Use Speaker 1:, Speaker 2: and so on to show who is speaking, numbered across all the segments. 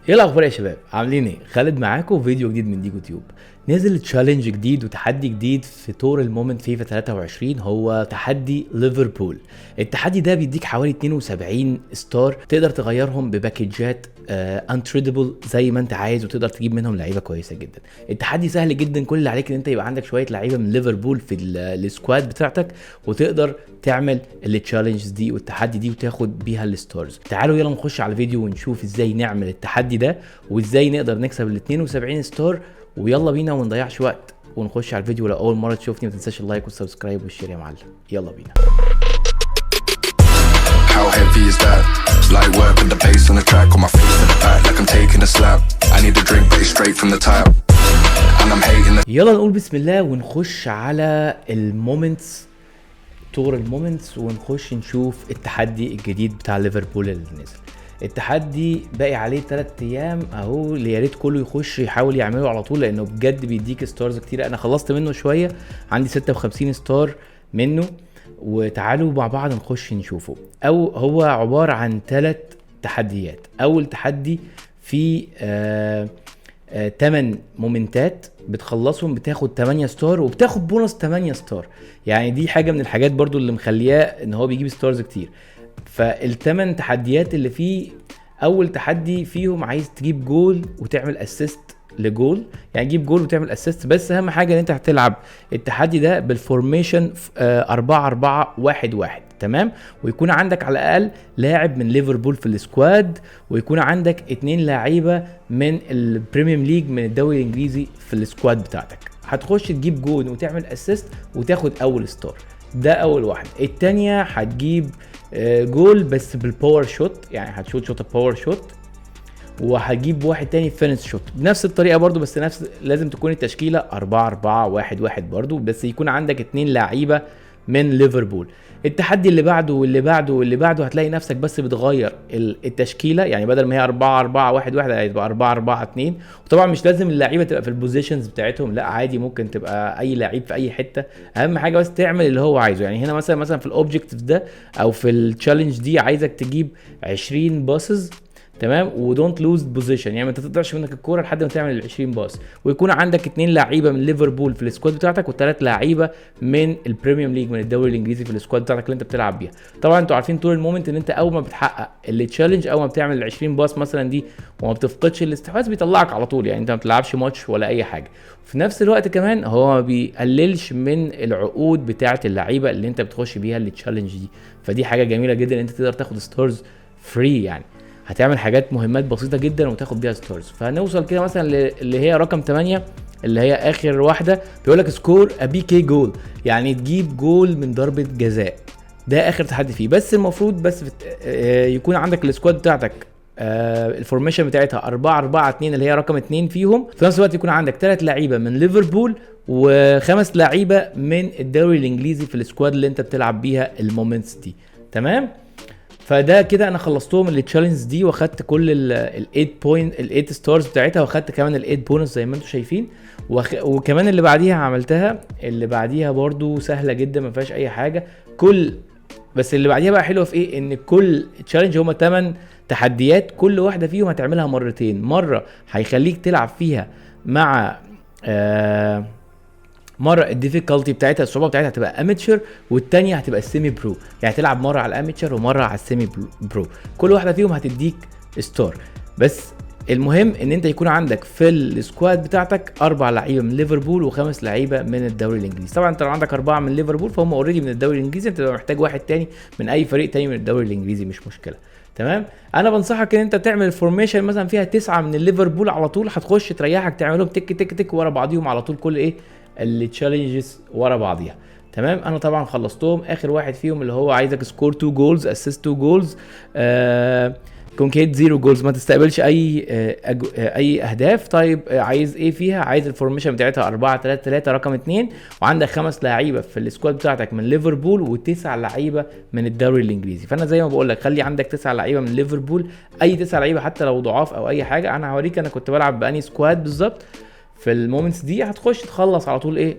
Speaker 1: ايه الاخبار يا شباب؟ عاملين ايه؟ خالد معاكم فيديو جديد من ديجو تيوب. نزل تشالنج جديد وتحدي جديد في تور المومنت فيفا 23، هو تحدي ليفربول. التحدي ده بيديك حوالي 72 ستار تقدر تغيرهم بباكجات انتريدبل زي ما انت عايز، وتقدر تجيب منهم لعيبه كويسه جدا. التحدي سهل جدا، كل اللي عليك ان انت يبقى عندك شويه لعيبه من ليفربول في السكواد بتاعتك، وتقدر تعمل التشالنجز دي والتحدي دي وتاخد بيها الستارز. تعالوا يلا نخش على الفيديو ونشوف ازاي نعمل التحدي ده وازاي نقدر نكسب ال 72 ستار. ويلا بينا وما نضيعش وقت ونخش على الفيديو. لو اول مره تشوفني ما تنساش اللايك والسبسكرايب والشير يا معلم. يلا بينا.
Speaker 2: How heavy is that? Light work with the bass on the track, on my face to the back like I'm taking a slap. I need a drink but it's straight from the tap. And I'm hating the
Speaker 1: يلا نقول بسم الله ونخش على المومنتس، تور المومنتس، ونخش نشوف التحدي الجديد بتاع ليفربول اللي نزل. التحدي باقي عليه 3 ايام اهو، اللي يا ريت كله يخش يحاول يعمله على طول، لانه بجد بيديك ستارز كتير. انا خلصت منه شويه، عندي 56 ستار منه. وتعالوا مع بعض نخش نشوفه. او هو عباره عن 3 تحديات. اول تحدي في 8 مومنتات بتخلصهم بتاخد 8 ستار وبتاخد بونص 8 ستار. يعني دي حاجه من الحاجات برضو اللي مخلياه ان هو بيجيب ستارز كتير. فالثمان تحديات اللي فيه، اول تحدي فيهم عايز تجيب جول وتعمل اسيست لجول، يعني تجيب جول وتعمل اسيست. بس اهم حاجه ان انت هتلعب التحدي ده بالفورميشن 4-4-1-1، تمام؟ ويكون عندك على الاقل لاعب من ليفربول في السكواد، ويكون عندك 2 لاعيبه من البريميوم ليج من الدوري الانجليزي في السكواد بتاعتك. هتخش تجيب جول وتعمل اسيست وتاخد اول ستار. ده اول واحد. التانية هتجيب جول بس بالباور شوت، يعني هتشوت شوت باور شوت، وهجيب واحد تاني فينش شوت بنفس الطريقه برضو، بس لازم تكون التشكيله 4-4-1-1 برضو، بس يكون عندك 2 لعيبه من ليفربول. التحدي اللي بعده واللي بعده واللي بعده هتلاقي نفسك بس بتغير التشكيله، يعني بدل ما هي 4-4-1-1 هيبقى 4-4-2. وطبعا مش لازم اللعيبه تبقى في البوزيشنز بتاعتهم، لا عادي ممكن تبقى اي لعيب في اي حته. اهم حاجه بس تعمل اللي هو عايزه. يعني هنا مثلا في الاوبجكتيف ده او في التشالنج دي عايزك تجيب 20 باسز، تمام؟ ودونت لوز بوزيشن، يعني ما تقطعش منك الكوره لحد ما تعمل ال 20 باس. ويكون عندك 2 لعيبه من ليفربول في السكواد بتاعتك، و3 لعيبه من البريميوم ليج من الدوري الانجليزي في السكواد بتاعتك اللي انت بتلعب بيها. طبعا انتوا عارفين طول المومنت ان انت اول ما بتحقق التشالنج، اول ما بتعمل ال 20 باس مثلا دي وما بتفقدش الاستحواذ، بيطلعك على طول، يعني انت ما بتلعبش ماتش ولا اي حاجه. في نفس الوقت كمان هو ما بيقللش من العقود بتاعه اللعيبه اللي انت بتخش بيها التشالنج دي. فدي حاجه جميله جدا ان انت تقدر تاخد ستارز فري، يعني هتعمل حاجات مهمات بسيطه جدا وتاخد بيها ستارز. فهنوصل كده مثلا اللي هي رقم 8 اللي هي اخر واحده، بيقول لك سكور ابي كي جول، يعني تجيب جول من ضربه جزاء. ده اخر تحدي فيه. بس المفروض بس يكون عندك السكواد بتاعتك الفورميشن بتاعتها 4-4-2 اللي هي رقم 2 فيهم. في نفس الوقت يكون عندك 3 لعيبه من ليفربول و5 لعيبه من الدوري الانجليزي في السكواد اللي انت بتلعب بيها المومنتس دي، تمام؟ فده كده انا خلصتهم التشالنجز دي، واخدت كل ال8 ستارز بتاعتها، واخدت كمان ال8 بونص زي ما انتم شايفين. وكمان اللي بعديها عملتها، اللي بعديها برضو سهله جدا ما فيهاش اي حاجه. بس اللي بعديها بقى حلوه في ايه؟ ان كل تشالنج هما 8 تحديات، كل واحده فيهم هتعملها مرتين. مره هيخليك تلعب فيها مع مره الديفيكالتي بتاعتها، الصعوبه بتاعتها هتبقى اماتشر، والتانيه هتبقى السيمي برو، يعني تلعب مره على الاماتشر ومره على السيمي برو. كل واحده فيهم هتديك ستار. بس المهم ان انت يكون عندك في السكواد بتاعتك 4 لعيبه من ليفربول و5 لعيبه من الدوري الانجليزي. طبعا انت لو عندك 4 من ليفربول فهم اوريدي من الدوري الانجليزي، انت محتاج واحد تاني من اي فريق تاني من الدوري الانجليزي، مش مشكله، تمام؟ انا بنصحك ان انت تعمل الفورميشن مثلا فيها 9 من الليفربول على طول، هتخش تريحك تعملهم تك تك تك ورا بعضيهم على طول، كل ايه التشالنجز ورا بعضيها، تمام؟ انا طبعا خلصتهم. اخر واحد فيهم اللي هو عايزك سكور 2 جولز اسيست 2 جولز كونكيت 0 جولز، ما تستقبلش اي اهداف. طيب عايز ايه فيها؟ عايز الفورميشن بتاعتها 4-3-3 رقم 2، وعندك 5 لعيبه في السكواد بتاعتك من ليفربول و9 لعيبه من الدوري الانجليزي. فانا زي ما بقول لك خلي عندك 9 لعيبه من ليفربول، اي 9 لعيبه حتى لو ضعاف او اي حاجه. انا هوريك انا كنت بلعب باني سكواد بالظبط في المومنتس دي. هتخش تخلص على طول ايه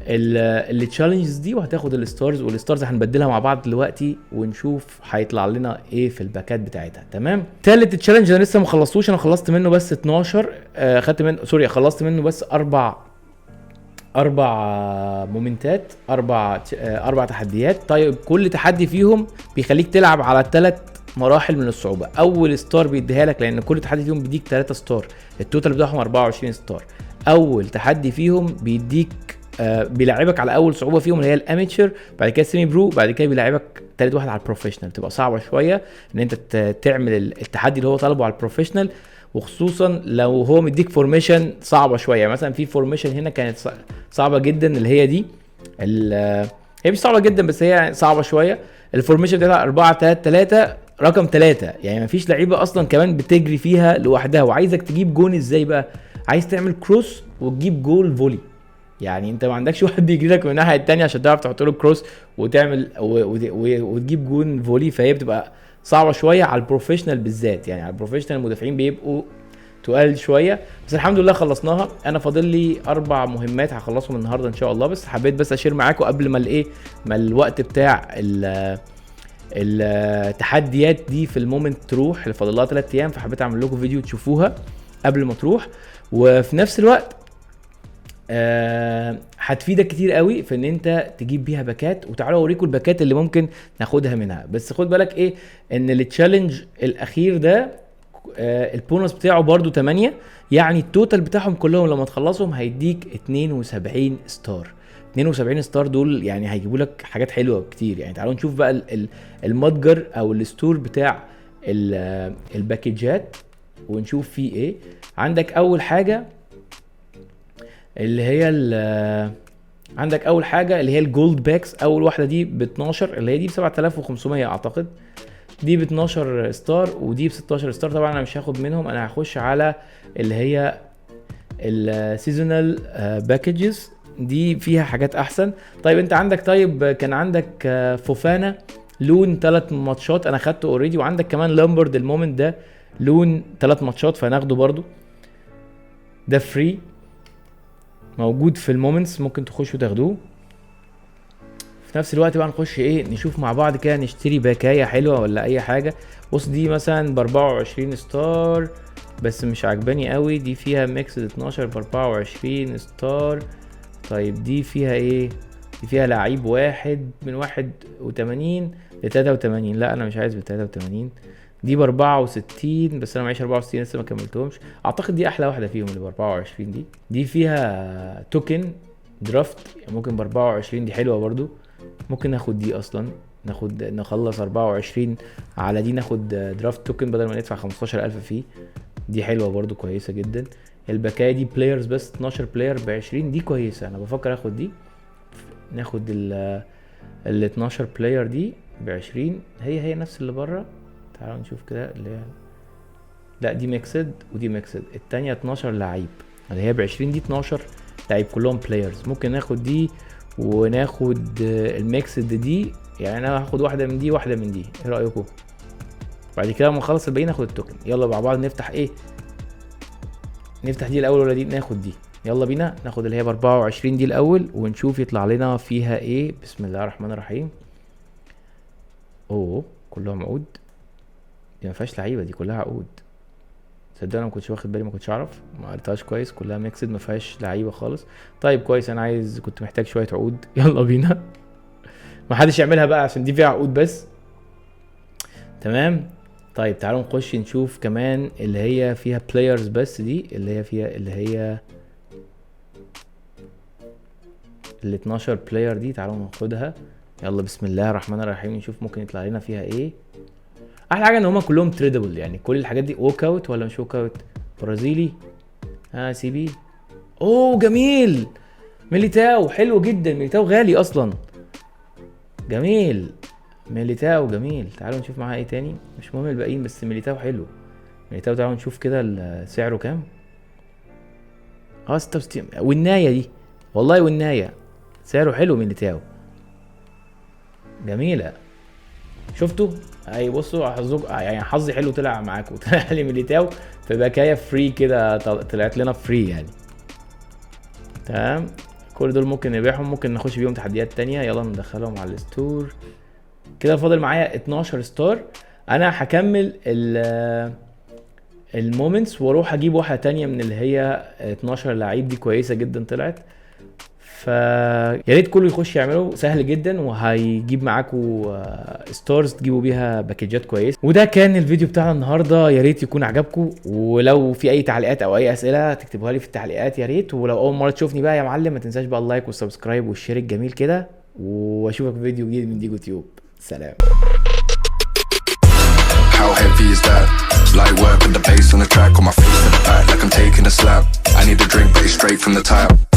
Speaker 1: التشالنجز دي وهتاخد الستارز، والستارز هنبدلها مع بعض دلوقتي ونشوف هيطلع لنا ايه في الباكات بتاعتها. تمام. تالت تشالنج انا لسه ما خلصتوش، انا خلصت منه بس 12 خدت منه خلصت منه بس اربع مومنتات، اربع تحديات. طيب كل تحدي فيهم بيخليك تلعب على 3 مراحل من الصعوبه. اول ستار بيديها لك لان كل تحدي فيهم بيديك 3 ستار، التوتال بتاعهم 24 ستار. اول تحدي فيهم بيديك بيلعبك على اول صعوبه فيهم اللي هي الاميتشر، بعد كده سيمي برو، بعد كده بيلعبك تالت واحد على البروفيشنال. تبقى صعبه شويه ان انت تعمل التحدي اللي هو طالبه على البروفيشنال، وخصوصا لو هو مديك فورميشن صعبه شويه. مثلا في فورميشن هنا كانت صعبه جدا اللي هي دي، هي مش صعبه جدا بس هي صعبه شويه. الفورميشن بتاعتها 4-3-3 رقم 3، يعني مفيش لعيبه اصلا كمان بتجري فيها لوحدها. وعايزك تجيب جون ازاي بقى؟ عايز تعمل كروس وتجيب جول فولي، يعني انت ما عندكش واحد بيجري لك من الناحيه الثانيه عشان تعرف تحط له كروس وتعمل وتجيب جون فولي. فهي بتبقى صعبه شويه على البروفيشنال بالذات، يعني على البروفيشنال المدافعين بيبقوا تقال شويه. بس الحمد لله خلصناها. انا فاضل لي 4 مهمات هخلصهم النهارده ان شاء الله، بس حبيت بس اشير معاكم قبل ما الوقت بتاع التحديات دي في المومنت تروح، اللي فاضل لها 3 ايام، فحبيت اعمل لكم فيديو تشوفوها قبل ما تروح. وفي نفس الوقت هتفيدك كتير قوي في ان انت تجيب بيها باكات. وتعالوا اوريكم الباكات اللي ممكن ناخدها منها. بس خد بالك ايه، ان التشالنج الاخير ده البونص بتاعه برضو 8، يعني التوتال بتاعهم كلهم لما تخلصهم هيديك 72 ستار. 72 ستار دول يعني هيجيبوا لك حاجات حلوه كتير. يعني تعالوا نشوف بقى المتجر او الستور بتاع الباكيجات ونشوف فيه ايه. عندك اول حاجه اللي هي الجولد باكس. اول واحده دي ب 12، اللي هي دي ب 7500 اعتقد، دي ب 12 ستار ودي ب 16 ستار. طبعا انا مش هاخد منهم، انا هخش على اللي هي السيزونال باكجز، دي فيها حاجات احسن. طيب انت عندك، كان عندك فوفانا لون 3 ماتشات انا خدته اوريدي، وعندك كمان لامبرد المومنت ده لون 3 ماتشات فناخده برضو، ده فري موجود في المومنتس، ممكن تخشوا تاخدوه. في نفس الوقت بقى نخش نشوف مع بعض كده نشتري باكايه حلوه ولا اي حاجه. بص دي مثلا ب 24 ستار بس مش عجباني قوي، دي فيها ميكس 12 ب 24 ستار. طيب دي فيها ايه؟ دي فيها لعيب واحد من 81 ل 83. لا انا مش عايز ب 83. دي ب 64 بس انا معيش 64 لسه ما كملتهمش. اعتقد دي احلى واحده فيهم اللي ب 24 دي فيها توكن درافت ممكن ب 24، دي حلوه برضو. ممكن ناخد دي اصلا، نخلص 24 على دي، ناخد درافت توكن بدل ما ندفع 15000 فيه. دي حلوه برضو كويسه جدا. الباكايه دي بلايرز بس 12 بلاير ب 20، دي كويسه. انا بفكر اخد دي، ناخد ال 12 بلاير دي ب 20، هي نفس اللي بره. تعالوا نشوف كده اللي هي، لا دي ميكسد ودي ميكسد. التانية 12 لعيب اللي هي ب 20، دي 12 لعيب كلهم بلايرز. ممكن ناخد دي وناخد الميكسد دي، يعني انا هاخد واحده من دي واحده من دي، ايه رايكم؟ بعد كده لما نخلص الباقي ناخد التوكن. يلا مع بعض نفتح نفتح دي الاول ولا دي؟ ناخد دي. يلا بينا ناخد اللي هي ب 24 دي الاول ونشوف يطلع لنا فيها ايه. بسم الله الرحمن الرحيم. كلهم عقود، دي ما فيهاش لعيبه، دي كلها عقود. تصدق انا ما كنتش واخد بالي، ما كنتش اعرف، ما قريتهاش كويس، كلها ميكسد ما فيهاش لعيبه خالص. طيب كويس، انا كنت محتاج شويه عقود. يلا بينا. ما حدش يعملها بقى عشان دي فيها عقود بس. تمام. طيب تعالوا نخش نشوف كمان اللي هي فيها بلايرز بس، دي اللي هي فيها ال 12 بلاير دي. تعالوا ناخدها. يلا بسم الله الرحمن الرحيم نشوف ممكن يطلع لنا فيها ايه. احلى حاجه ان هما كلهم تريدبل، يعني كل الحاجات دي ووك اوت ولا مش ووك اوت. برازيلي سي بي. جميل. ميليتاو حلو جدا، ميليتاو غالي اصلا. جميل ميليتاو جميل. تعالوا نشوف معاها ايه تاني، مش مهم الباقيين بس ميليتاو حلو. ميليتاو تعالوا نشوف كده سعره كام. 66. والنايه دي والله، والنايه سعره حلو. ميليتاو جميله. شفتوا؟ بصوا حظكم، يعني حظي حلو طلع معاكم. طلع لي ميليتاو في باكايه فري كده، طلعت لنا فري يعني. تمام كل دول ممكن نبيعهم، ممكن نخش بيهم تحديات تانية. يلا ندخلهم على الستور. كده فاضل معايا 12 ستار. انا هكمل المومنتس واروح اجيب واحده تانية من اللي هي 12 لعيب دي، كويسه جدا طلعت. فيا ريت كله يخش يعمله، سهل جدا وهيجيب معاكم ستارز تجيبوا بيها باكيجات كويس. وده كان الفيديو بتاعنا النهارده، يا ريت يكون عجبكم، ولو في اي تعليقات او اي اسئله تكتبوها لي في التعليقات يا ريت. ولو اول مره تشوفني بقى يا معلم ما تنساش بقى اللايك والسبسكرايب والشير الجميل كده، واشوفك في فيديو جديد من ديجو تيوب. سلام.
Speaker 2: How heavy is that? Light work with the bass on the track, on my face to the back like I'm taking a slap. I need a drink but it's straight from the tap.